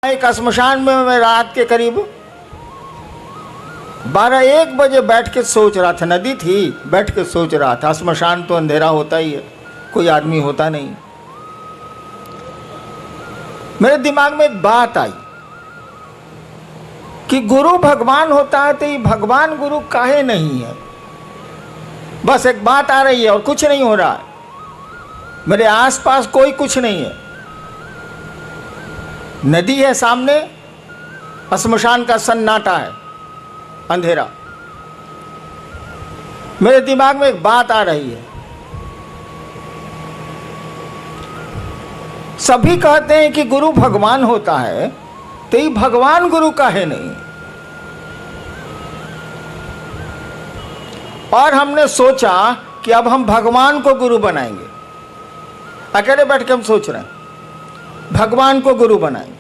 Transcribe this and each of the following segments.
एक श्मशान में मैं रात के करीब 12-1 बजे बैठ के सोच रहा था। नदी थी, बैठ के सोच रहा था। श्मशान तो अंधेरा होता ही है, कोई आदमी होता नहीं। मेरे दिमाग में एक बात आई कि गुरु भगवान होता है तो ये भगवान गुरु काहे नहीं है। बस एक बात आ रही है और कुछ नहीं हो रहा है। मेरे आसपास कोई कुछ नहीं है। नदी है सामने, श्मशान का सन्नाटा है, अंधेरा। मेरे दिमाग में एक बात आ रही है। सभी कहते हैं कि गुरु भगवान होता है तो ये भगवान गुरु काहे नहीं। और हमने सोचा कि अब हम भगवान को गुरु बनाएंगे। अकेले बैठ के हम सोच रहे हैं भगवान को गुरु बनाएंगे।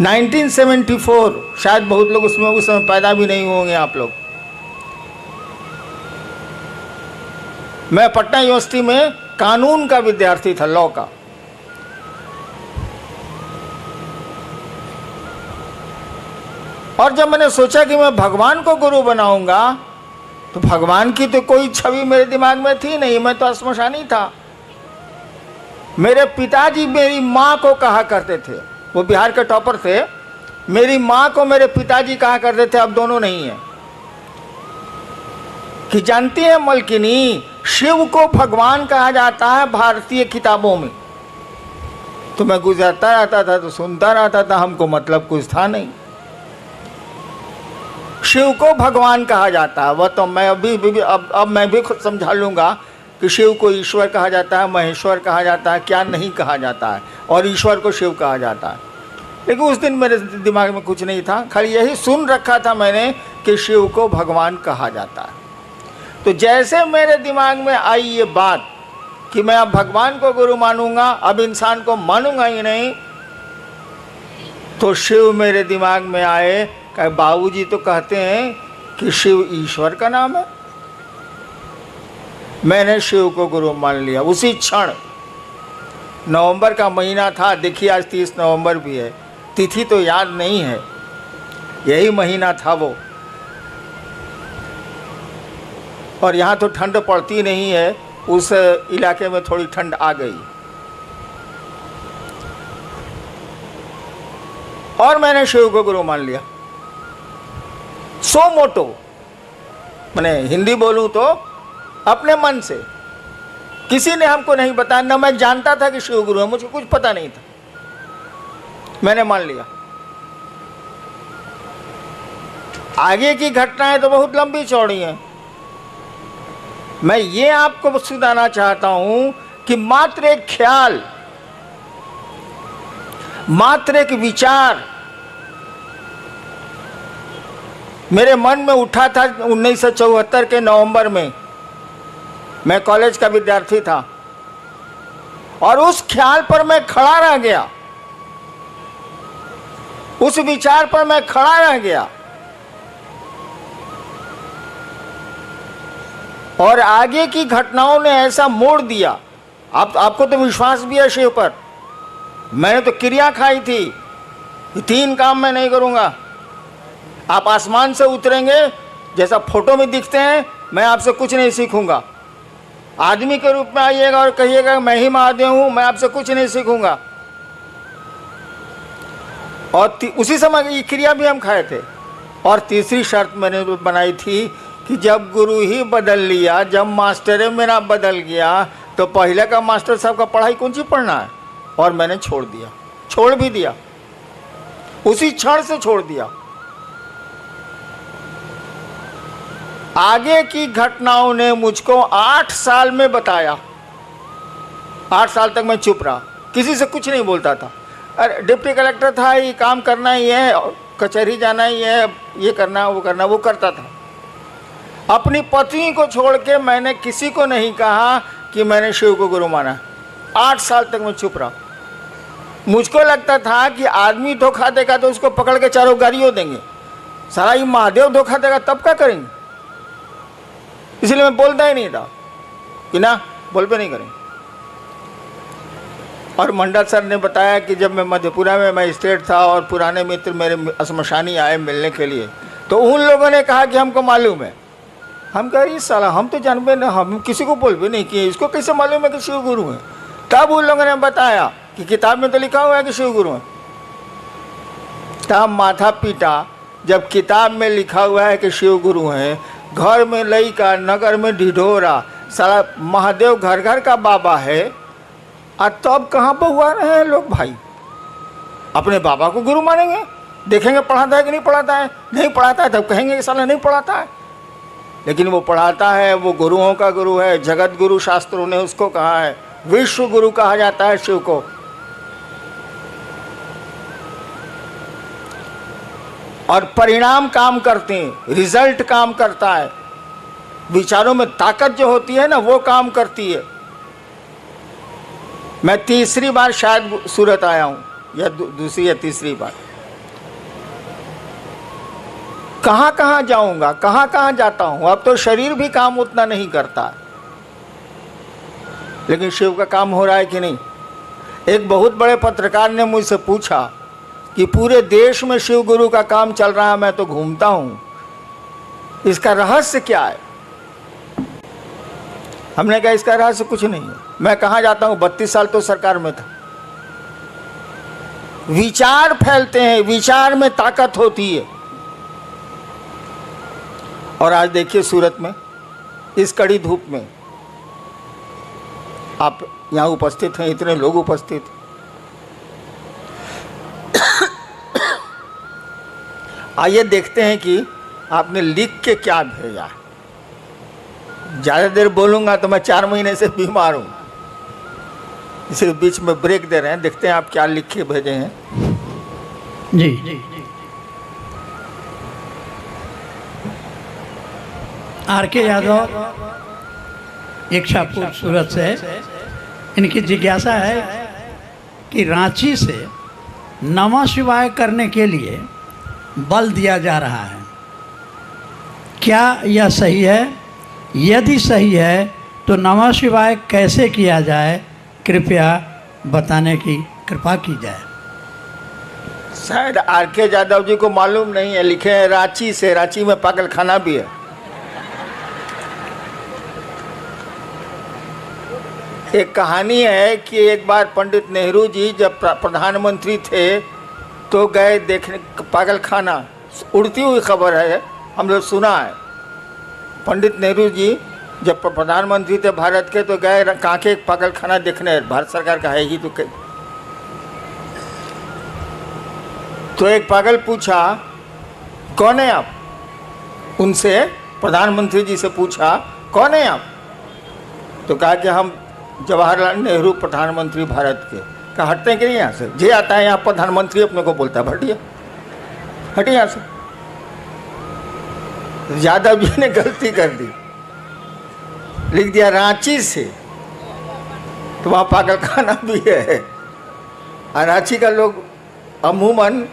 1974, शायद बहुत लोग उसमें उस समय पैदा भी नहीं होंगे आप लोग। मैं पटना यूनिवर्सिटी में कानून का विद्यार्थी था, लॉ का। और जब मैंने सोचा कि मैं भगवान को गुरु बनाऊंगा तो भगवान की तो कोई छवि मेरे दिमाग में थी नहीं। मैं तो श्मशानी था। मेरे पिताजी मेरी माँ को कहा करते थे, वो बिहार के टॉपर थे। मेरी माँ को मेरे पिताजी कहा करते थे, अब दोनों नहीं है, कि जानती है मलकिनी, शिव को भगवान कहा जाता है भारतीय किताबों में। तो मैं गुजरता रहता था तो सुनता रहता था, हमको मतलब कुछ था नहीं। शिव को भगवान कहा जाता है, वह तो मैं अब मैं भी खुद समझा लूँगा कि शिव को ईश्वर कहा जाता है, महेश्वर कहा जाता है, क्या नहीं कहा जाता है, और ईश्वर को शिव कहा जाता है। लेकिन उस दिन मेरे दिमाग में कुछ नहीं था, खाली यही सुन रखा था मैंने कि शिव को भगवान कहा जाता है। तो जैसे मेरे दिमाग में आई ये बात कि मैं अब भगवान को गुरु मानूंगा, अब इंसान को मानूंगा ही नहीं, तो शिव मेरे दिमाग में आए। कहे बाबूजी तो कहते हैं कि शिव ईश्वर का नाम है। मैंने शिव को गुरु मान लिया उसी क्षण। नवंबर का महीना था, देखिए आज 30 नवंबर भी है, तिथि तो याद नहीं है, यही महीना था वो। और यहाँ तो ठंड पड़ती नहीं है, उस इलाके में थोड़ी ठंड आ गई। और मैंने शिव को गुरु मान लिया, सो मोटो। मैंने हिंदी बोलूँ तो अपने मन से। किसी ने हमको नहीं बताया, ना मैं जानता था कि शिव गुरु है, मुझे कुछ पता नहीं था, मैंने मान लिया। आगे की घटनाएं तो बहुत लंबी चौड़ी हैं। मैं ये आपको सुनाना चाहता हूं कि मात्र एक ख्याल, मात्र एक विचार मेरे मन में उठा था 1974 के नवंबर में। मैं कॉलेज का विद्यार्थी था और उस ख्याल पर मैं खड़ा रह गया, उस विचार पर मैं खड़ा रह गया। और आगे की घटनाओं ने ऐसा मोड़ दिया। आपको तो विश्वास भी है शिव पर। मैंने तो क्रिया खाई थी कि 3 काम मैं नहीं करूंगा। आप आसमान से उतरेंगे जैसा फोटो में दिखते हैं, मैं आपसे कुछ नहीं सीखूंगा। आदमी के रूप में आइएगा और कहिएगा मैं ही महादेव हूं, मैं आपसे कुछ नहीं सीखूंगा। और उसी समय ये क्रिया भी हम खाए थे। और तीसरी शर्त मैंने बनाई थी कि जब गुरु ही बदल लिया, जब मास्टर मेरा बदल गया, तो पहले का मास्टर साहब का पढ़ाई कौन सी पढ़ना है। और मैंने छोड़ दिया, छोड़ भी दिया, उसी क्षण से छोड़ दिया। आगे की घटनाओं ने मुझको 8 साल में बताया। 8 साल तक मैं चुप रहा, किसी से कुछ नहीं बोलता था। अरे डिप्टी कलेक्टर था, ये काम करना ही है, कचहरी जाना ही है, ये करना वो करना, वो करता था। अपनी पत्नी को छोड़ के मैंने किसी को नहीं कहा कि मैंने शिव को गुरु माना। 8 साल तक मैं चुप रहा। मुझको लगता था कि आदमी धोखा देगा तो उसको पकड़ के चारों गाड़ियों देंगे, सारा ये महादेव धोखा देगा तब क्या करेंगे। इसलिए मैं बोलता ही नहीं था कि ना, बोल पे नहीं करेंगे। और मंडल सर ने बताया कि जब मैं मधेपुरा में मजिस्ट्रेट था और पुराने मित्र मेरे श्मशानी आए मिलने के लिए, तो उन लोगों ने कहा कि हमको मालूम है। हम कह रही साला हम तो जानबे ना, हम किसी को बोल भी नहीं किए, इसको कैसे मालूम है कि शिव गुरु हैं। तब उन लोगों ने बताया कि किताब में तो लिखा हुआ है कि शिव गुरु हैं। तब माथा पीटा, जब किताब में लिखा हुआ है कि शिव गुरु हैं, घर में लइका नगर में ढिढोरा, साला महादेव घर घर का बाबा है, और तब कहाँ पर हुआ रहे हैं लोग भाई। अपने बाबा को गुरु मानेंगे, देखेंगे पढ़ाता है कि नहीं पढ़ाता है, नहीं पढ़ाता है तब कहेंगे कि साला नहीं पढ़ाता है। लेकिन वो पढ़ाता है, वो गुरुओं का गुरु है, जगत गुरु शास्त्रों ने उसको कहा है, विश्व गुरु कहा जाता है शिव को। और परिणाम काम करते हैं, रिजल्ट काम करता है, विचारों में ताकत जो होती है ना वो काम करती है। मैं तीसरी बार शायद सूरत आया हूं, या दूसरी या तीसरी बार। कहाँ कहाँ जाऊंगा, कहाँ कहाँ जाता हूं। अब तो शरीर भी काम उतना नहीं करता, लेकिन शिव का काम हो रहा है कि नहीं। एक बहुत बड़े पत्रकार ने मुझसे पूछा कि पूरे देश में शिव गुरु का काम चल रहा है, मैं तो घूमता हूं, इसका रहस्य क्या है। हमने कहा इसका रहस्य कुछ नहीं है। मैं कहाँ जाता हूँ, 32 साल तो सरकार में था। विचार फैलते हैं, विचार में ताकत होती है। और आज देखिए सूरत में इस कड़ी धूप में आप यहाँ उपस्थित हैं, इतने लोग उपस्थित। आइए देखते हैं कि आपने लिख के क्या भेजा। ज़्यादा देर बोलूँगा तो मैं 4 महीने से बीमार हूँ, इसे बीच में ब्रेक दे रहे हैं। देखते हैं आप क्या लिख के भेजे हैं। जी जी आर.के. यादव इच्छापुर सूरत से, इनकी जिज्ञासा है कि रांची से नमः शिवाय करने के लिए बल दिया जा रहा है, क्या यह सही है? यदि सही है तो नमः शिवाय कैसे किया जाए, कृपया बताने की कृपा की जाए। शायद आर.के. यादव जी को मालूम नहीं है, लिखे हैं रांची से। रांची में पागल खाना भी है। एक कहानी है कि एक बार पंडित नेहरू जी जब प्रधानमंत्री थे तो गए देखने पागल खाना। उड़ती हुई खबर है, हम लोग सुना है। पंडित नेहरू जी जब प्रधानमंत्री थे भारत के तो गए कांके एक पागल खाना देखने, भारत सरकार का है ही तो एक पागल पूछा कौन है आप। उनसे प्रधानमंत्री जी से पूछा कौन है आप, तो कहा कि हम जवाहरलाल नेहरू प्रधानमंत्री भारत के। कहा हटते हैं कि नहीं यहाँ से, जे आता है यहाँ प्रधानमंत्री अपने को बोलता है हटिए हटिए यहाँ से। यादव जी ने गलती कर दी, लिख दिया रांची से, तो वहाँ पागल खाना भी है। और रांची का लोग अमूमन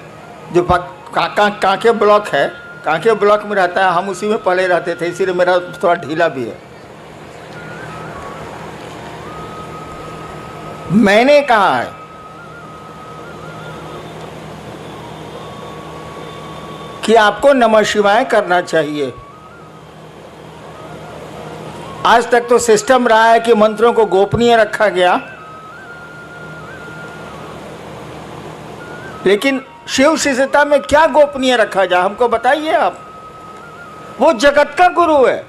जो कांके ब्लॉक है, कांके ब्लॉक में रहता है, हम उसी में पहले रहते थे, इसीलिए मेरा थोड़ा ढीला भी है। मैंने कहा है कि आपको नमः शिवाय करना चाहिए। आज तक तो सिस्टम रहा है कि मंत्रों को गोपनीय रखा गया, लेकिन शिव शिष्यता में क्या गोपनीय रखा जाए, हमको बताइए आप। वो जगत का गुरु है,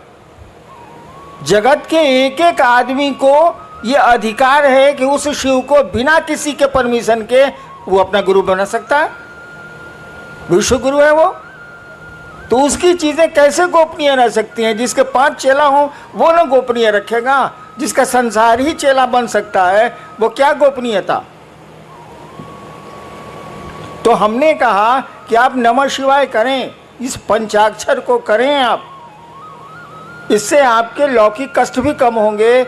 जगत के एक एक आदमी को ये अधिकार है कि उस शिव को बिना किसी के परमिशन के वो अपना गुरु बना सकता है। विश्व गुरु है वो, तो उसकी चीज़ें कैसे गोपनीय रह सकती हैं। जिसके 5 चेला हों वो ना गोपनीय रखेगा, जिसका संसार ही चेला बन सकता है वो क्या गोपनीयता। तो हमने कहा कि आप नमः शिवाय करें, इस पंचाक्षर को करें आप, इससे आपके लौकिक कष्ट भी कम होंगे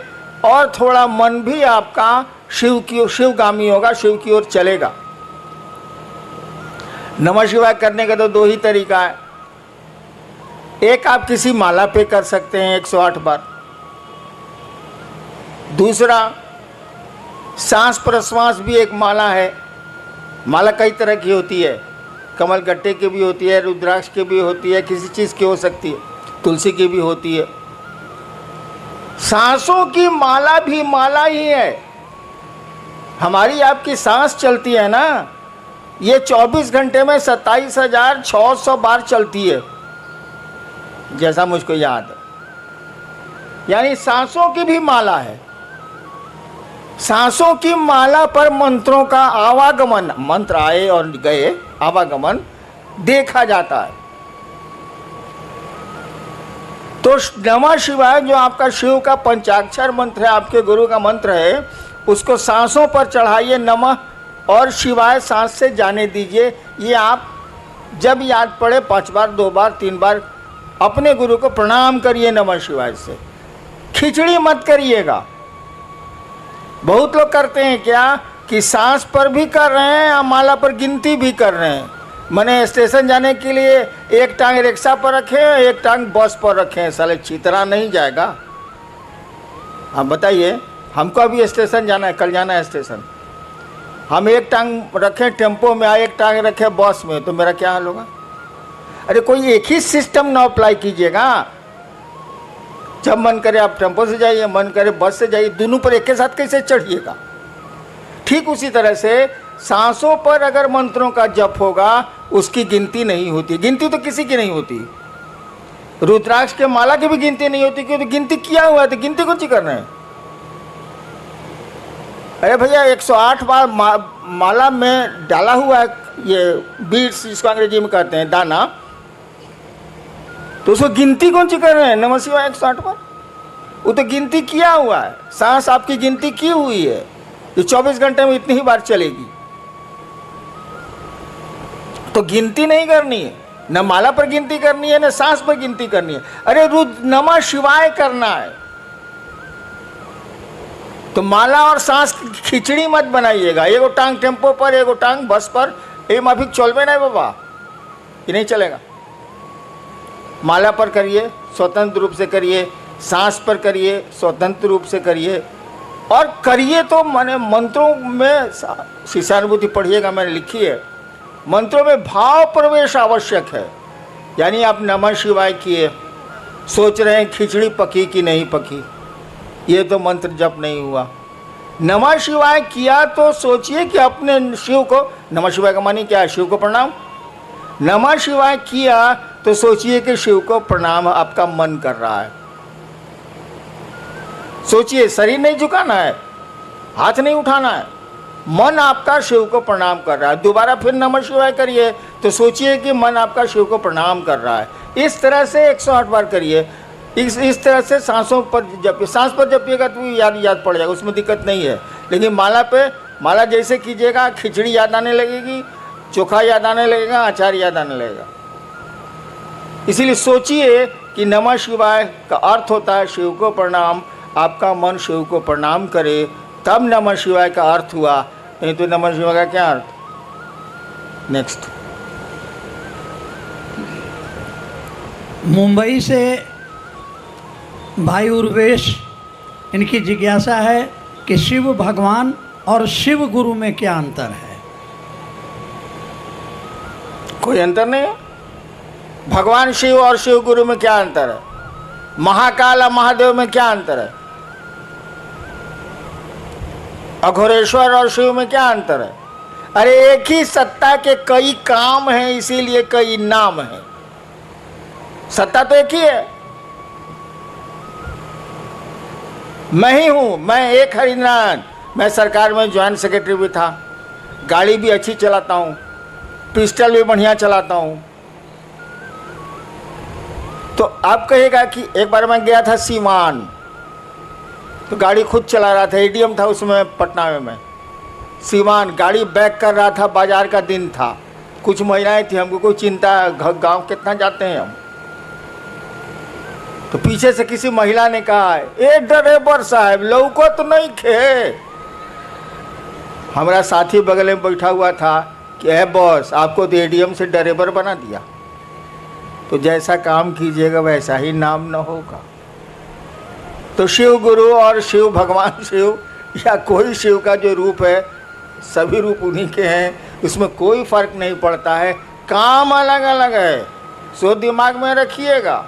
और थोड़ा मन भी आपका शिवगामी होगा, शिव की ओर चलेगा। नमः शिवाय करने का तो 2 ही तरीका है। एक आप किसी माला पे कर सकते हैं 108 बार। दूसरा सांस प्रश्वास भी एक माला है। माला कई तरह की होती है, कमल गट्टे की भी होती है, रुद्राक्ष की भी होती है, किसी चीज़ की हो सकती है, तुलसी की भी होती है। सांसों की माला भी माला ही है। हमारी आपकी सांस चलती है ना, ये 24 घंटे में 27,600 बार चलती है, जैसा मुझको याद है। यानी सांसों की भी माला है। सांसों की माला पर मंत्रों का आवागमन, मंत्र आए और गए, आवागमन देखा जाता है। तो नमः शिवाय जो आपका शिव का पंचाक्षर मंत्र है, आपके गुरु का मंत्र है, उसको सांसों पर चढ़ाइए नमः और शिवाय सांस से जाने दीजिए। ये आप जब याद पड़े 5 बार, 2 बार, 3 बार अपने गुरु को प्रणाम करिए नमः शिवाय से। खिचड़ी मत करिएगा। बहुत लोग करते हैं क्या कि सांस पर भी कर रहे हैं या माला पर गिनती भी कर रहे हैं। मैंने स्टेशन जाने के लिए एक टांग रिक्शा पर रखे, एक टांग बस पर रखे, साले चितरा नहीं जाएगा। आप बताइए, हमको अभी स्टेशन जाना है, कल जाना है स्टेशन, हम एक टांग रखें टेम्पो में, एक टांग रखे बस में, तो मेरा क्या हाल होगा? अरे कोई एक ही सिस्टम ना अप्लाई कीजिएगा। जब मन करे आप टेम्पो से जाइए, मन करे बस से जाइए, दोनों पर एक के साथ कैसे चढ़िएगा? ठीक उसी तरह से सांसों पर अगर मंत्रों का जप होगा, उसकी गिनती नहीं होती। गिनती तो किसी की नहीं होती। रुद्राक्ष के माला की भी गिनती नहीं होती, क्योंकि गिनती किया हुआ है, तो गिनती कुछ ही कर रहे हैं। अरे भैया 108 बार माला में डाला हुआ है ये बीड्स, जिसको अंग्रेजी में कहते हैं दाना, तो उसको गिनती कौन सी कर रहे हैं? नमः शिवाय 108 बार, वो तो गिनती किया हुआ है। सांस आपकी गिनती की हुई है, ये 24 घंटे में इतनी ही बार चलेगी, तो गिनती नहीं करनी है। न माला पर गिनती करनी है, न सांस पर गिनती करनी है। अरे नमः शिवाय करना है, तो माला और सांस की खिचड़ी मत बनाइएगा। एगो टांग टेम्पो पर, एगो टांग बस पर, ये माफिक चलबे नहीं बाबा, ये नहीं चलेगा। माला पर करिए, स्वतंत्र रूप से करिए, सांस पर करिए, स्वतंत्र रूप से करिए, और करिए तो मैंने मंत्रों में शिष्यानुभूति पढ़िएगा, मैंने लिखी है। मंत्रों में भाव प्रवेश आवश्यक है। यानी आप नमः शिवाय किए, सोच रहे हैं खिचड़ी पकी कि नहीं पकी, ये तो मंत्र जप नहीं हुआ। नमः शिवाय किया तो सोचिए कि अपने शिव को, नमः शिवाय का मानी क्या है? शिव को प्रणाम। नमः शिवाय किया तो सोचिए कि शिव को प्रणाम आपका मन कर रहा है। सोचिए, शरीर नहीं झुकाना है, हाथ नहीं उठाना है, मन आपका शिव को प्रणाम कर रहा है। दोबारा फिर नमः शिवाय करिए तो सोचिए कि मन आपका शिव को प्रणाम कर रहा है। इस तरह से 108 बार करिए। इस तरह से सांसों पर जपिए। सांस पर जपिएगा तो याद पड़ जाएगा, उसमें दिक्कत नहीं है। लेकिन माला जैसे कीजिएगा, खिचड़ी याद आने लगेगी, चोखा याद आने लगेगा, अचार याद आने लगेगा। इसीलिए सोचिए कि नमः शिवाय का अर्थ होता है शिव को प्रणाम। आपका मन शिव को प्रणाम करे, तब नमः शिवाय का अर्थ हुआ। नहीं तो नमः शिवाय का क्या अर्थ? नेक्स्ट। मुंबई से भाई उर्वेश, इनकी जिज्ञासा है कि शिव भगवान और शिव गुरु में क्या अंतर है? कोई अंतर नहीं है। भगवान शिव और शिव गुरु में क्या अंतर है? महाकाल और महादेव में क्या अंतर है? अघोरेश्वर और शिव में क्या अंतर है? अरे एक ही सत्ता के कई काम हैं, इसीलिए कई नाम हैं। सत्ता तो एक ही है। मैं ही हूं, मैं एक हरिनारायण। मैं सरकार में ज्वाइंट सेक्रेटरी भी था, गाड़ी भी अच्छी चलाता हूं, पिस्टल भी बढ़िया चलाता हूं। तो आप कहेगा कि एक बार मैं गया था सीवान, तो गाड़ी खुद चला रहा था, एडीएम था उसमें पटना में। मैं सीवान गाड़ी बैक कर रहा था, बाजार का दिन था, कुछ महिलाएं थी, हमको कोई चिंता, गांव कितना जाते हैं हम। तो पीछे से किसी महिला ने कहा, ए ड्राइवर साहब लौको तो नहीं खे। हमारा साथी बगल में बैठा हुआ था कि ए बॉस, आपको तो एडीएम से ड्राइवर बना दिया, तो जैसा काम कीजिएगा वैसा ही नाम न होगा। तो शिव गुरु और शिव भगवान शिव या कोई शिव का जो रूप है सभी रूप उन्हीं के हैं, उसमें कोई फर्क नहीं पड़ता है, काम अलग अलग है, सो दिमाग में रखिएगा।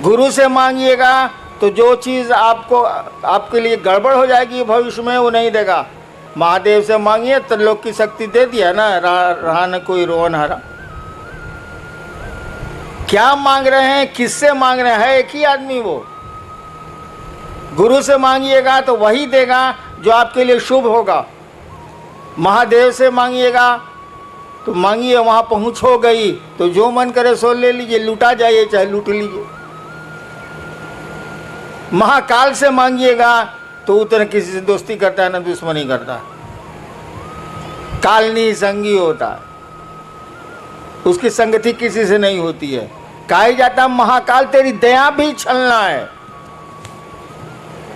गुरु से मांगिएगा तो जो चीज़ आपको आपके लिए गड़बड़ हो जाएगी भविष्य में वो नहीं देगा। महादेव से मांगिए तो लोग की शक्ति दे दिया ना, रहा न कोई रोन हरा। क्या मांग रहे हैं, किससे मांग रहे हैं, एक ही आदमी वो। गुरु से मांगिएगा तो वही देगा जो आपके लिए शुभ होगा। महादेव से मांगिएगा तो मांगिए, वहाँ पहुँच हो गई तो जो मन करे सो ले लीजिए, लूटा जाइए चाहे लूट लीजिए। महाकाल से मांगिएगा तो उतना किसी से दोस्ती करता है ना दुश्मनी करता है, कालनी संगी होता है, उसकी संगति किसी से नहीं होती है। कहा जाता महाकाल तेरी दया भी छलना है।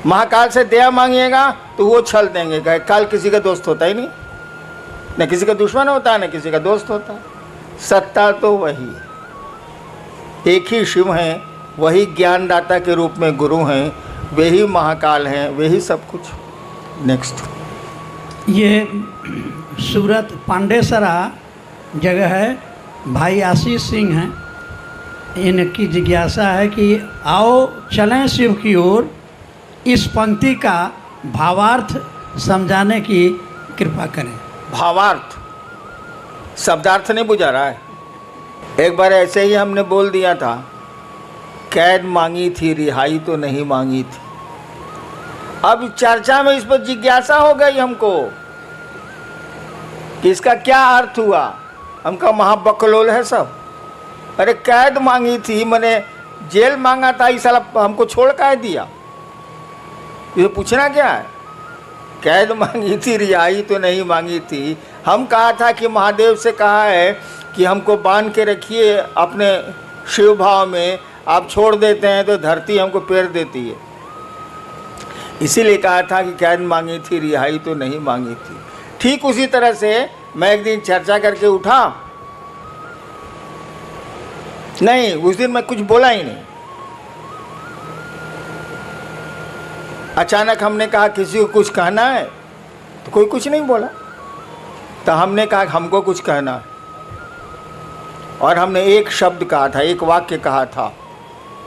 महाकाल से दया मांगिएगा तो वो छल देंगे। कहे काल किसी का दोस्त होता ही नहीं, न किसी का दुश्मन होता है न किसी का दोस्त होता है। सत्ता तो वही, एक ही शिव हैं, वही ज्ञानदाता के रूप में गुरु हैं, वे ही महाकाल हैं, वे ही सब कुछ। नेक्स्ट, ये सूरत पांडेसरा जगह है, भाई आशीष सिंह हैं, इनकी जिज्ञासा है कि आओ चलें शिव की ओर, इस पंक्ति का भावार्थ समझाने की कृपा करें। भावार्थ, शब्दार्थ नहीं बुझा रहा है। एक बार ऐसे ही हमने बोल दिया था, कैद मांगी थी रिहाई तो नहीं मांगी थी। अब चर्चा में इस पर जिज्ञासा हो गई हमको कि इसका क्या अर्थ हुआ। हमका महाबकलोल है सब। अरे कैद मांगी थी, मैंने जेल मांगा था, इस साल हमको छोड़ काहे दिया, ये पूछना क्या है। कैद मांगी थी रिहाई तो नहीं मांगी थी। हम कहा था कि महादेव से कहा है कि हमको बांध के रखिए अपने शिव भाव में, आप छोड़ देते हैं तो धरती हमको पेर देती है। इसीलिए कहा था कि कैद मांगी थी रिहाई तो नहीं मांगी थी। ठीक उसी तरह से मैं एक दिन चर्चा करके उठा, नहीं उस दिन मैं कुछ बोला ही नहीं। अचानक हमने कहा किसी को कुछ कहना है तो कोई कुछ नहीं बोला, तो हमने कहा हमको कुछ कहना है, और हमने एक शब्द कहा था, एक वाक्य कहा था,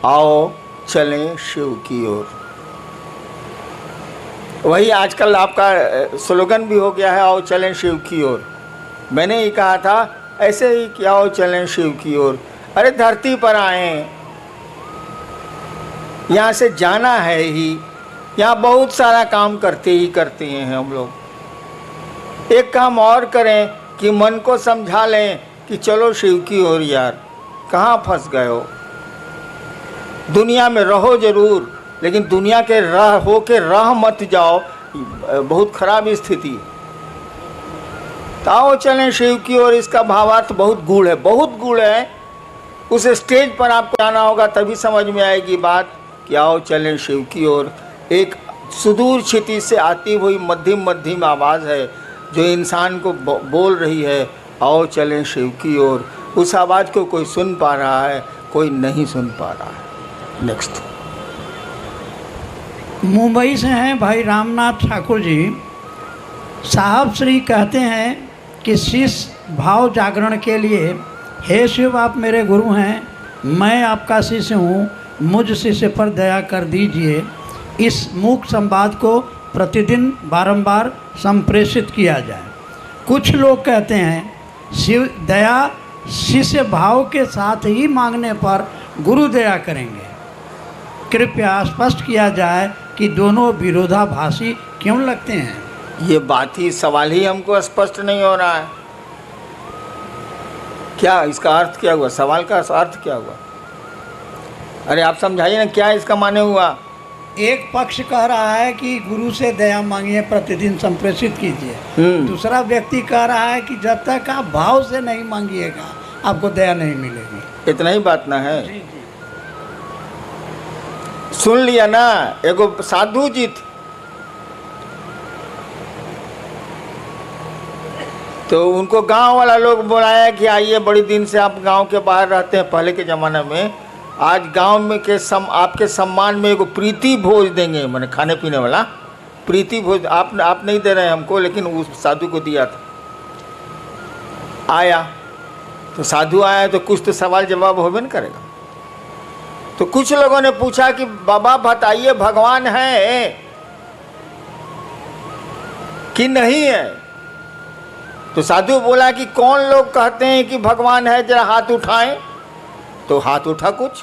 आओ चलें शिव की ओर। वही आजकल आपका स्लोगन भी हो गया है, आओ चलें शिव की ओर। मैंने ही कहा था ऐसे ही कि आओ चलें शिव की ओर। अरे धरती पर आए, यहाँ से जाना है ही, यहाँ बहुत सारा काम करते हैं हम लोग। एक काम और करें कि मन को समझा लें कि चलो शिव की ओर यार, कहाँ फंस गए हो। दुनिया में रहो जरूर, लेकिन दुनिया के राह हो के राह मत जाओ, बहुत खराब स्थिति। आओ चलें शिव की ओर, इसका भावार्थ बहुत गूढ़ है, बहुत गूढ़ है। उस स्टेज पर आपको आना होगा तभी समझ में आएगी बात कि आओ चलें शिव की ओर। एक सुदूर क्षिति से आती हुई मध्यम मध्यम आवाज़ है जो इंसान को बोल रही है, आओ चलें शिव की ओर। उस आवाज़ को कोई सुन पा रहा है, कोई नहीं सुन पा रहा है। नेक्स्ट, मुंबई से हैं भाई रामनाथ ठाकुर जी। साहब श्री कहते हैं कि शिष्य भाव जागरण के लिए, हे शिव आप मेरे गुरु हैं, मैं आपका शिष्य हूँ, मुझ शिष्य पर दया कर दीजिए। इस मूक संवाद को प्रतिदिन बारंबार संप्रेषित किया जाए। कुछ लोग कहते हैं शिव दया शिष्य भाव के साथ ही मांगने पर गुरु दया करेंगे। कृपया स्पष्ट किया जाए कि दोनों विरोधाभासी क्यों लगते हैं। ये बात ही, सवाल ही हमको स्पष्ट नहीं हो रहा है। क्या इसका अर्थ क्या हुआ, सवाल का अर्थ क्या हुआ? अरे आप समझाइए ना, क्या इसका माने हुआ? एक पक्ष कह रहा है कि गुरु से दया मांगिए, प्रतिदिन संप्रेषित कीजिए। दूसरा व्यक्ति कह रहा है कि जब तक आप भाव से नहीं मांगिएगा आपको दया नहीं मिलेगी। इतना ही बात ना है? जी जी, सुन लिया ना। एगो साधु जी तो उनको गांव वाला लोग बुलाया कि आइए, बड़ी दिन से आप गांव के बाहर रहते हैं। पहले के ज़माने में आज गांव में के आपके सम्मान में एगो प्रीति भोज देंगे, मैंने खाने पीने वाला प्रीति भोज। आप नहीं दे रहे हैं हमको, लेकिन उस साधु को दिया था। आया तो साधु आया तो कुछ तो सवाल जवाब होबे न करेगा। तो कुछ लोगों ने पूछा कि बाबा बताइए भगवान है कि नहीं है। तो साधु बोला कि कौन लोग कहते हैं कि भगवान है, जरा हाथ उठाएं। तो हाथ उठा कुछ।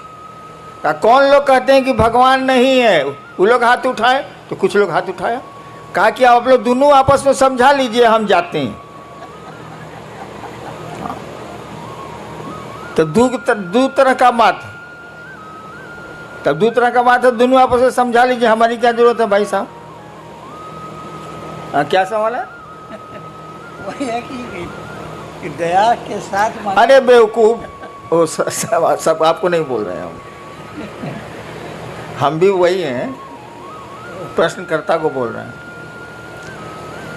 कहा कौन लोग कहते हैं कि भगवान नहीं है, वो लोग हाथ उठाए। तो कुछ लोग हाथ उठाया। कहा कि आप लोग दोनों आपस में समझा लीजिए, हम जाते हैं। तो दो तरह का बात, तब दो तरह का बात है, दोनों आपस में समझा लीजिए, हमारी क्या जरूरत है भाई साहब। क्या सवाल है? वही है कि दया के साथ। अरे बेवकूफ, वो सब आपको नहीं बोल रहे हैं हम भी वही हैं, प्रश्नकर्ता को बोल रहे हैं।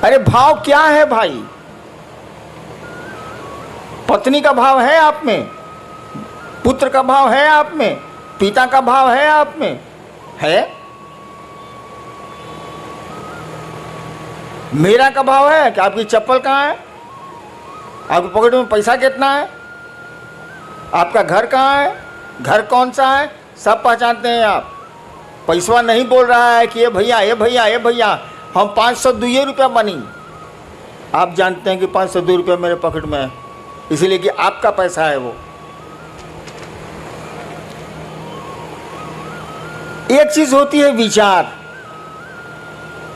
अरे भाव क्या है भाई? पत्नी का भाव है आप में, पुत्र का भाव है आप में, पिता का भाव है आप में, है? मेरा का भाव है कि आपकी चप्पल कहाँ है, आपकी पॉकेट में पैसा कितना है, आपका घर कहाँ है, घर कौन सा है, सब पहचानते हैं आप। पैसवा नहीं बोल रहा है कि ये भैया ये भैया ये भैया हम 502 रुपया बनी। आप जानते हैं कि 502 रुपया मेरे पॉकेट में है, इसलिए कि आपका पैसा है वो। एक चीज होती है विचार,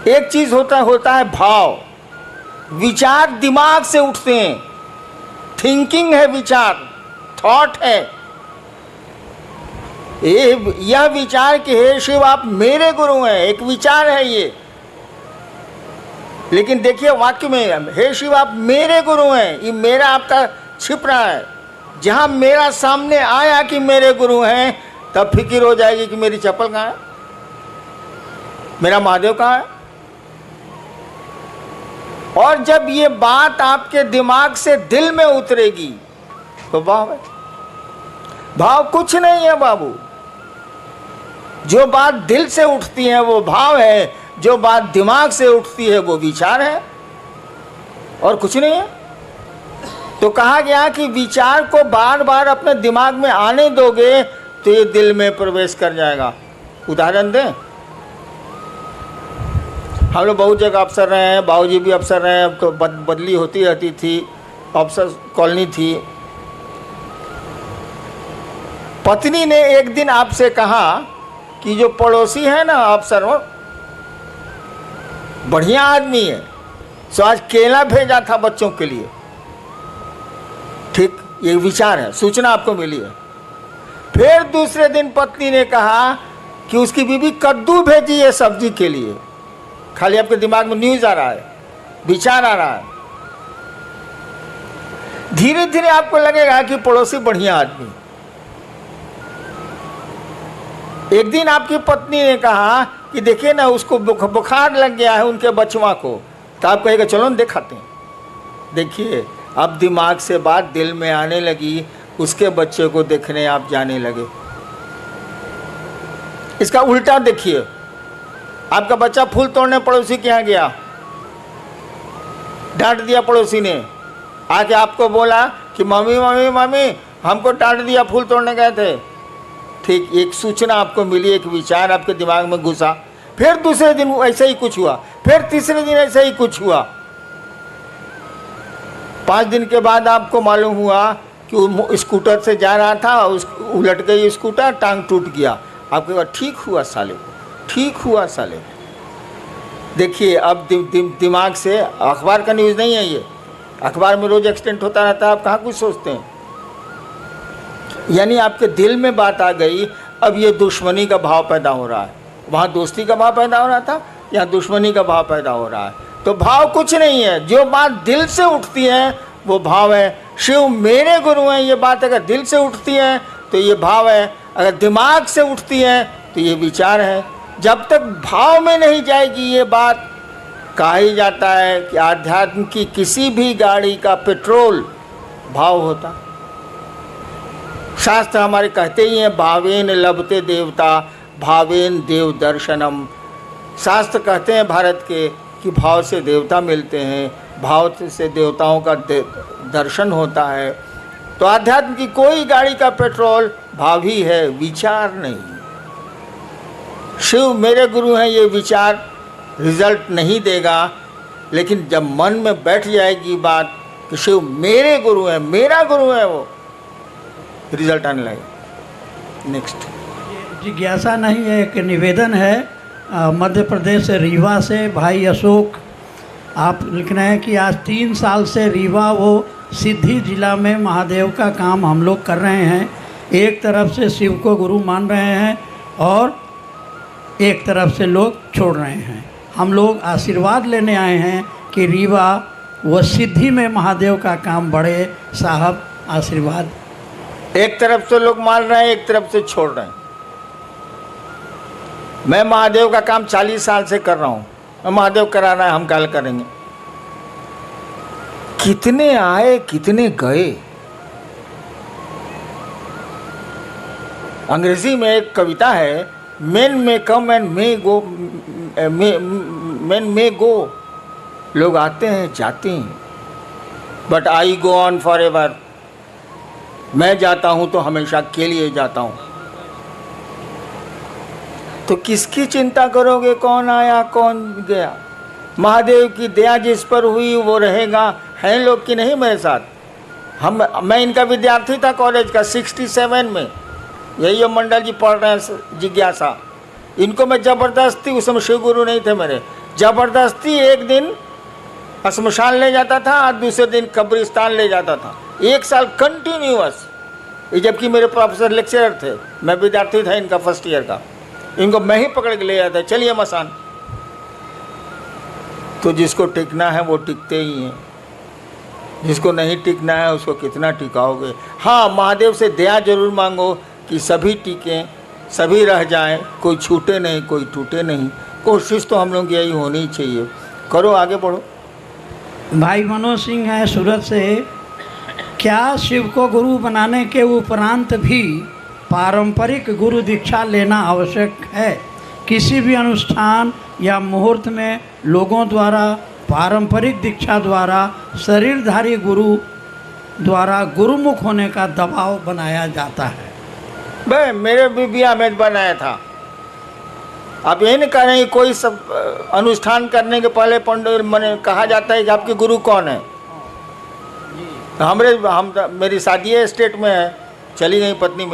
एक चीज होता है भाव। विचार दिमाग से उठते हैं, थिंकिंग है विचार, थॉट है। यह विचार कि हे शिव आप मेरे गुरु हैं, एक विचार है ये। लेकिन देखिए वाक्य में हे शिव आप मेरे गुरु हैं, ये मेरा आपका छिप रहा है। जहां मेरा सामने आया कि मेरे गुरु हैं, तब फिक्र हो जाएगी कि मेरी चप्पल कहाँ है, मेरा महादेव कहाँ है। और जब ये बात आपके दिमाग से दिल में उतरेगी तो भाव है। भाव कुछ नहीं है बाबू, जो बात दिल से उठती है वो भाव है, जो बात दिमाग से उठती है वो विचार है, और कुछ नहीं है। तो कहा गया कि विचार को बार बार अपने दिमाग में आने दोगे तो ये दिल में प्रवेश कर जाएगा। उदाहरण दें, हम लोग बहुत जगह अफसर रहे हैं, बाबूजी भी अफसर रहे हैं, तो बदली होती रहती थी, अफसर कॉलोनी थी। पत्नी ने एक दिन आपसे कहा कि जो पड़ोसी है ना अफसर, वो बढ़िया आदमी है, सो आज केला भेजा था बच्चों के लिए। ठीक, ये विचार है, सूचना आपको मिली है। फिर दूसरे दिन पत्नी ने कहा कि उसकी बीवी कद्दू भेजी है सब्जी के लिए। खाली आपके दिमाग में न्यूज आ रहा है, विचार आ रहा है। धीरे धीरे आपको लगेगा कि पड़ोसी बढ़िया आदमी। एक दिन आपकी पत्नी ने कहा कि देखिए ना उसको बुखार लग गया है उनके बचवा को, तो आप कहेगा चलो ना दिखाते हैं। देखिए अब दिमाग से बात दिल में आने लगी, उसके बच्चे को देखने आप जाने लगे। इसका उल्टा देखिए, आपका बच्चा फूल तोड़ने पड़ोसी के यहाँ गया, डांट दिया पड़ोसी ने, आके आपको बोला कि मम्मी मम्मी मम्मी हमको डांट दिया, फूल तोड़ने गए थे। ठीक, एक सूचना आपको मिली, एक विचार आपके दिमाग में घुसा। फिर दूसरे दिन ऐसा ही कुछ हुआ, फिर तीसरे दिन ऐसा ही कुछ हुआ। 5 दिन के बाद आपको मालूम हुआ कि वो स्कूटर से जा रहा था, उलट गई स्कूटर, टांग टूट गया। आपके बाद ठीक हुआ साले, ठीक हुआ साले। देखिए अब दिमाग से, अखबार का न्यूज़ नहीं है ये, अखबार में रोज एक्सीडेंट होता रहता है, आप कहाँ कुछ सोचते हैं। यानी आपके दिल में बात आ गई, अब ये दुश्मनी का भाव पैदा हो रहा है। वहाँ दोस्ती का भाव पैदा हो रहा था, यहाँ दुश्मनी का भाव पैदा हो रहा है। तो भाव कुछ नहीं है, जो बात दिल से उठती है वो भाव है। शिव मेरे गुरु हैं, ये बात अगर दिल से उठती है तो ये भाव है, अगर दिमाग से उठती है तो ये विचार है। जब तक भाव में नहीं जाएगी ये बात, कहा ही जाता है कि आध्यात्म की किसी भी गाड़ी का पेट्रोल भाव होता, शास्त्र हमारे कहते ही हैं भावेन लभते देवता भावेन देव दर्शनम। शास्त्र कहते हैं भारत के कि भाव से देवता मिलते हैं, भाव से देवताओं का दर्शन होता है। तो आध्यात्म की कोई गाड़ी का पेट्रोल भाव ही है, विचार नहीं। शिव मेरे गुरु हैं ये विचार रिजल्ट नहीं देगा, लेकिन जब मन में बैठ जाएगी बात कि शिव मेरे गुरु हैं, मेरा गुरु है, वो रिजल्ट आने लगेगा। नेक्स्ट जिज्ञासा नहीं है, एक निवेदन है मध्य प्रदेश से रीवा से भाई अशोक, आप लिख रहे हैं कि आज 3 साल से रीवा वो सिद्धि जिला में महादेव का काम हम लोग कर रहे हैं। एक तरफ से शिव को गुरु मान रहे हैं और एक तरफ से लोग छोड़ रहे हैं। हम लोग आशीर्वाद लेने आए हैं कि रीवा व सिद्धि में महादेव का काम बढ़े। साहब आशीर्वाद। एक तरफ से लोग मान रहे हैं, एक तरफ से छोड़ रहे हैं। मैं महादेव का काम 40 साल से कर रहा हूं। महादेव करा रहा है, हम कल करेंगे। कितने आए कितने गए। अंग्रेजी में एक कविता है, मेन में come and may go, main मे गो। लोग आते हैं जाते हैं, but I go on for ever. मैं जाता हूं तो हमेशा के लिए जाता हूं। तो किसकी चिंता करोगे, कौन आया कौन गया। महादेव की दया जिस पर हुई वो रहेगा। हैं लोग कि नहीं मेरे साथ। मैं इनका विद्यार्थी था कॉलेज का 67 में। यही जो मंडल जी पढ़ रहे हैं जिज्ञासा, इनको मैं ज़बरदस्ती, उस समय शिव गुरु नहीं थे मेरे, ज़बरदस्ती एक दिन शमशान ले जाता था और दूसरे दिन कब्रिस्तान ले जाता था। 1 साल कंटिन्यूअस। जबकि मेरे प्रोफेसर लेक्चरर थे, मैं विद्यार्थी था इनका फर्स्ट ईयर का। इनको मैं ही पकड़ के ले जाता, चलिए मसान। तो जिसको टिकना है वो टिकते ही हैं, जिसको नहीं टिकना है उसको कितना टिकाओगे। हाँ, महादेव से दया जरूर मांगो कि सभी टिकें, सभी रह जाएं, कोई छूटे नहीं, कोई टूटे नहीं। कोशिश तो हम लोग यही होनी चाहिए। करो, आगे बढ़ो। भाई मनोज सिंह है सूरत से, क्या शिव को गुरु बनाने के उपरांत भी पारंपरिक गुरु दीक्षा लेना आवश्यक है? किसी भी अनुष्ठान या मुहूर्त में लोगों द्वारा पारंपरिक दीक्षा द्वारा शरीरधारी गुरु द्वारा गुरुमुख होने का दबाव बनाया जाता है। भाई मेरे भी बिया में बनाया था। आप ये नहीं कह रहे हैं, कोई सब अनुष्ठान करने के पहले पंडित मैंने कहा जाता है कि आपके गुरु कौन है। मेरी शादी है स्टेट में है, चली गई पत्नी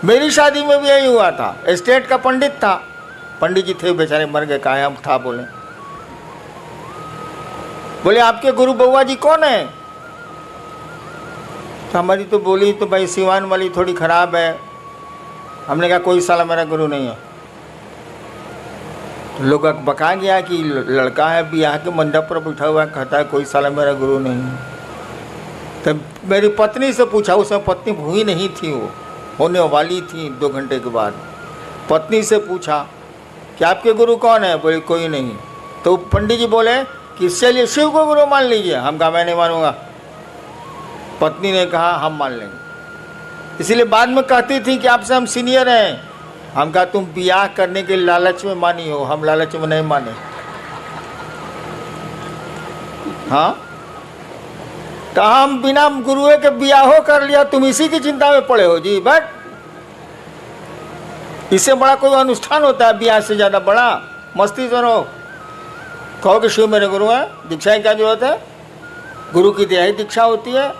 मेरी शादी में भी यही हुआ था। स्टेट का पंडित था, पंडित जी थे बेचारे, मर गए, कहा हम था बोले आपके गुरु बउआ जी कौन है। तो हमारी तो बोली तो भाई सिवान वाली थोड़ी ख़राब है। हमने कहा कोई साला मेरा गुरु नहीं है। तो लोग बका गया कि लड़का है ब्याह के मंडप पर बैठा हुआ कहता है कोई साला मेरा गुरु नहीं है। तब मेरी पत्नी से पूछा, उसमें पत्नी हुई नहीं थी, वो होने वाली थी 2 घंटे के बाद। पत्नी से पूछा कि आपके गुरु कौन है, बोले कोई नहीं। तो पंडित जी बोले कि चलिए शिव को गुरु मान लीजिए। हम कहा मैं नहीं मानूंगा। पत्नी ने कहा हम मान लेंगे। इसीलिए बाद में कहती थी कि आपसे हम सीनियर हैं। हम कहा तुम ब्याह करने के लालच में मानी हो, हम लालच में नहीं माने। हाँ, तो हम बिना गुरुए के ब्याहो कर लिया, तुम इसी की चिंता में पड़े हो जी। बट इससे बड़ा कोई अनुष्ठान होता है ब्याह से ज़्यादा बड़ा? मस्ती करो, कहो कि शिव मेरे गुरु हैं, दीक्षा की क्या जरूरत है? गुरु की दया ही दीक्षा होती है।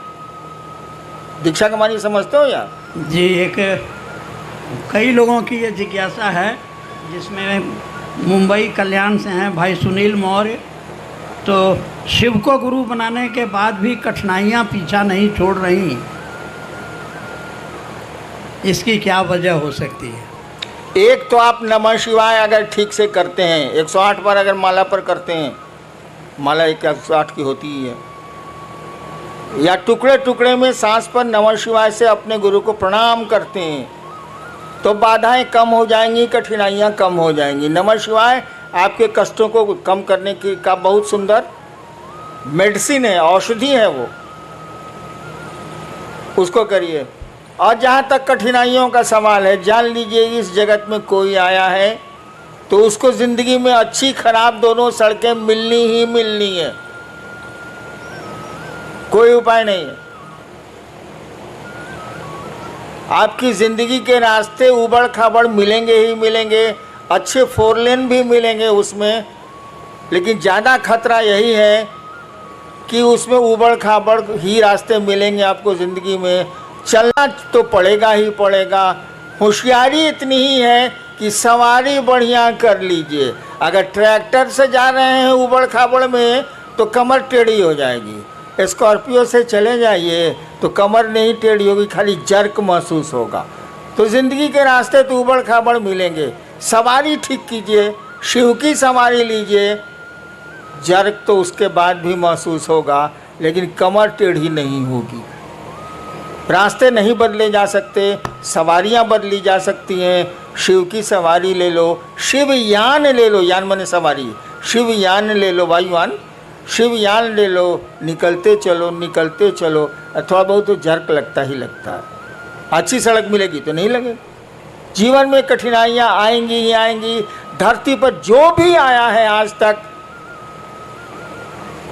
दीक्षा का मानी समझते हो यार जी? एक कई लोगों की ये जिज्ञासा है, जिसमें मुंबई कल्याण से हैं भाई सुनील मौर्य। तो शिव को गुरु बनाने के बाद भी कठिनाइयाँ पीछा नहीं छोड़ रही, इसकी क्या वजह हो सकती है? एक तो आप नमः शिवाय अगर ठीक से करते हैं, 108 बार अगर माला पर करते हैं, माला 108 की होती ही है, या टुकड़े टुकड़े में सांस पर नमः शिवाय से अपने गुरु को प्रणाम करते हैं, तो बाधाएं कम हो जाएंगी, कठिनाइयां कम हो जाएंगी। नमः शिवाय आपके कष्टों को कम करने की का बहुत सुंदर मेडिसिन है, औषधि है वो, उसको करिए। और जहाँ तक कठिनाइयों का सवाल है, जान लीजिए इस जगत में कोई आया है तो उसको ज़िंदगी में अच्छी खराब दोनों सड़कें मिलनी ही मिलनी है, कोई उपाय नहीं है। आपकी ज़िंदगी के रास्ते उबड़ खाबड़ मिलेंगे ही मिलेंगे, अच्छे 4 लेन भी मिलेंगे उसमें, लेकिन ज़्यादा खतरा यही है कि उसमें उबड़ खाबड़ ही रास्ते मिलेंगे आपको ज़िंदगी में। चलना तो पड़ेगा ही पड़ेगा। होशियारी इतनी ही है कि सवारी बढ़िया कर लीजिए। अगर ट्रैक्टर से जा रहे हैं उबड़ खाबड़ में तो कमर टेढ़ी हो जाएगी, स्कॉर्पियो से चले जाइए तो कमर नहीं टेढ़ी होगी, खाली जर्क महसूस होगा। तो ज़िंदगी के रास्ते तो उबड़ खाबड़ मिलेंगे, सवारी ठीक कीजिए, शिव की सवारी लीजिए। जर्क तो उसके बाद भी महसूस होगा, लेकिन कमर टेढ़ी नहीं होगी। रास्ते नहीं बदले जा सकते, सवारियां बदली जा सकती हैं। शिव की सवारी ले लो, शिव यान ले लो, यान माने सवारी, शिव यान ले लो, वायुयान, शिव यान ले लो, निकलते चलो निकलते चलो। थोड़ा बहुत तो जर्क लगता ही लगता है, अच्छी सड़क मिलेगी तो नहीं लगेगी। जीवन में कठिनाइयाँ आएंगी ही आएंगी। धरती पर जो भी आया है आज तक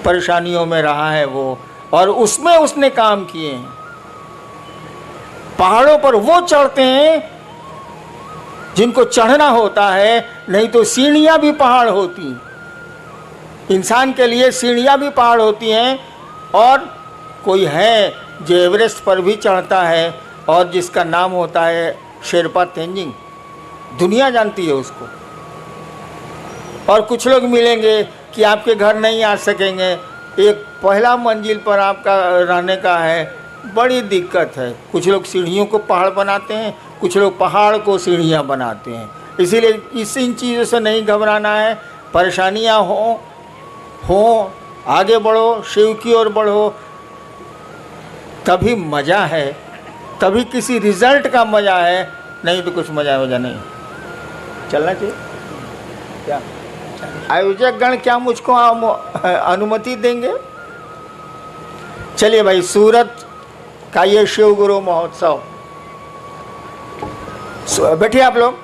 परेशानियों में रहा है वो, और उसमें उसने काम किए हैं। पहाड़ों पर वो चढ़ते हैं जिनको चढ़ना होता है, नहीं तो सीढ़ियाँ भी पहाड़ होती हैं। इंसान के लिए सीढ़ियाँ भी पहाड़ होती हैं। और कोई है जो एवरेस्ट पर भी चढ़ता है और जिसका नाम होता है शेरपा तेंजिंग, दुनिया जानती है उसको। और कुछ लोग मिलेंगे कि आपके घर नहीं आ सकेंगे, एक पहला मंजिल पर आपका रहने का है, बड़ी दिक्कत है। कुछ लोग सीढ़ियों को पहाड़ बनाते हैं, कुछ लोग पहाड़ को सीढ़ियाँ बनाते हैं। इसीलिए इन चीज़ों से नहीं घबराना है। परेशानियाँ हो आगे बढ़ो, शिव की ओर बढ़ो, तभी मज़ा है, तभी किसी रिजल्ट का मज़ा है, नहीं तो कुछ मज़ा वजह नहीं। चलना चाहिए क्या? आयोजक गण क्या मुझको अनुमति देंगे? चलिए भाई, सूरत का ये शिव गुरु महोत्सव, बैठिए आप लोग।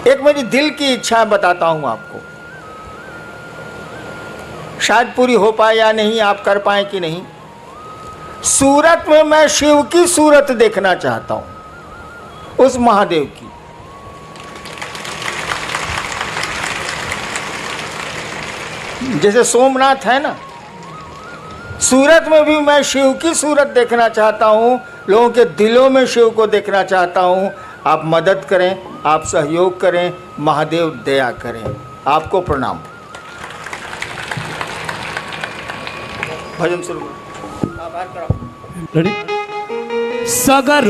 एक मेरी दिल की इच्छा बताता हूं आपको, शायद पूरी हो पाए या नहीं, आप कर पाए कि नहीं। सूरत में मैं शिव की सूरत देखना चाहता हूं, उस महादेव की। जैसे सोमनाथ है ना, सूरत में भी मैं शिव की सूरत देखना चाहता हूं, लोगों के दिलों में शिव को देखना चाहता हूं। आप मदद करें, आप सहयोग करें, महादेव दया करें। आपको प्रणाम। भजन शुरू करो। रेडी? सगर